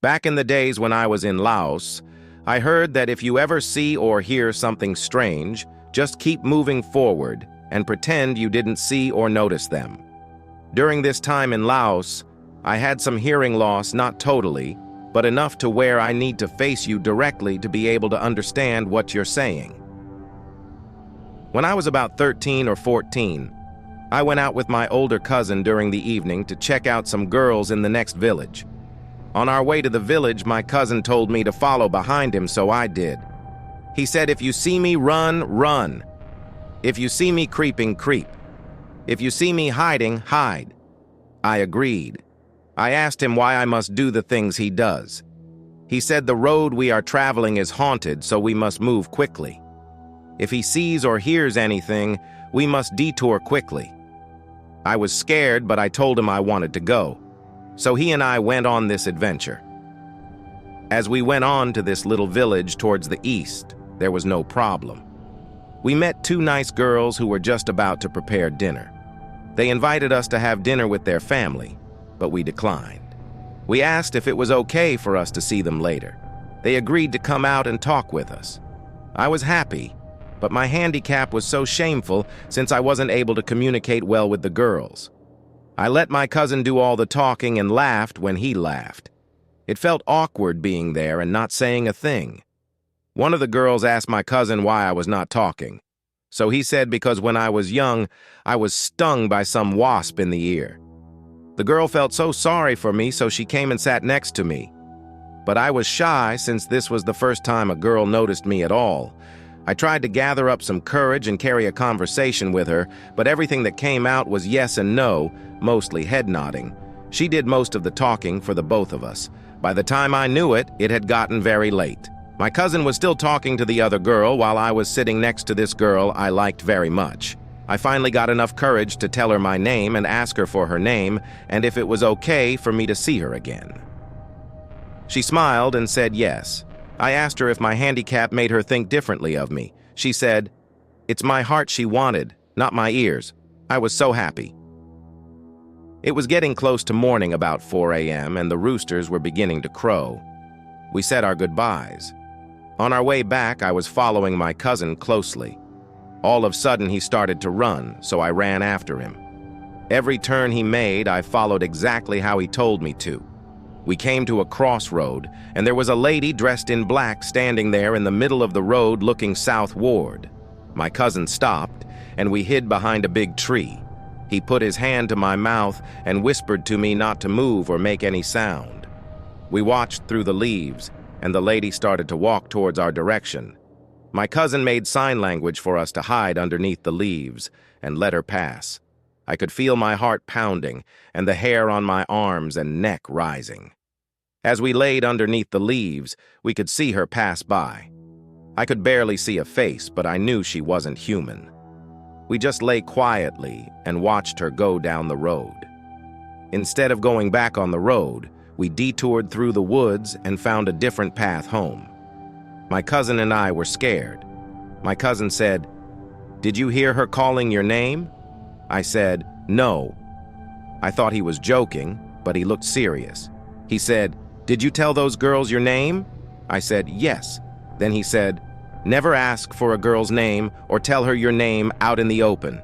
Back in the days when I was in Laos, I heard that if you ever see or hear something strange, just keep moving forward and pretend you didn't see or notice them. During this time in Laos, I had some hearing loss, not totally, but enough to where I need to face you directly to be able to understand what you're saying. When I was about 13 or 14, I went out with my older cousin during the evening to check out some girls in the next village. On our way to the village, my cousin told me to follow behind him, so I did. He said, "If you see me run, run. If you see me creeping, creep. If you see me hiding, hide." I agreed. I asked him why I must do the things he does. He said the road we are traveling is haunted, so we must move quickly. If he sees or hears anything, we must detour quickly. I was scared, but I told him I wanted to go. So he and I went on this adventure. As we went on to this little village towards the east, there was no problem. We met two nice girls who were just about to prepare dinner. They invited us to have dinner with their family, but we declined. We asked if it was okay for us to see them later. They agreed to come out and talk with us. I was happy, but my handicap was so shameful since I wasn't able to communicate well with the girls. I let my cousin do all the talking and laughed when he laughed. It felt awkward being there and not saying a thing. One of the girls asked my cousin why I was not talking. So he said because when I was young, I was stung by some wasp in the ear. The girl felt so sorry for me, so she came and sat next to me. But I was shy since this was the first time a girl noticed me at all. I tried to gather up some courage and carry a conversation with her, but everything that came out was yes and no, mostly head nodding. She did most of the talking for the both of us. By the time I knew it, it had gotten very late. My cousin was still talking to the other girl while I was sitting next to this girl I liked very much. I finally got enough courage to tell her my name and ask her for her name and if it was okay for me to see her again. She smiled and said yes. I asked her if my handicap made her think differently of me. She said, "It's my heart she wanted, not my ears." I was so happy. It was getting close to morning, about 4 a.m., and the roosters were beginning to crow. We said our goodbyes. On our way back, I was following my cousin closely. All of a sudden, he started to run, so I ran after him. Every turn he made, I followed exactly how he told me to. We came to a crossroad, and there was a lady dressed in black standing there in the middle of the road looking southward. My cousin stopped, and we hid behind a big tree. He put his hand to my mouth and whispered to me not to move or make any sound. We watched through the leaves, and the lady started to walk towards our direction. My cousin made sign language for us to hide underneath the leaves and let her pass. I could feel my heart pounding and the hair on my arms and neck rising. As we laid underneath the leaves, we could see her pass by. I could barely see a face, but I knew she wasn't human. We just lay quietly and watched her go down the road. Instead of going back on the road, we detoured through the woods and found a different path home. My cousin and I were scared. My cousin said, "Did you hear her calling your name?" I said, "No." I thought he was joking, but he looked serious. He said, "Did you tell those girls your name?" I said, "Yes." Then he said, "Never ask for a girl's name or tell her your name out in the open.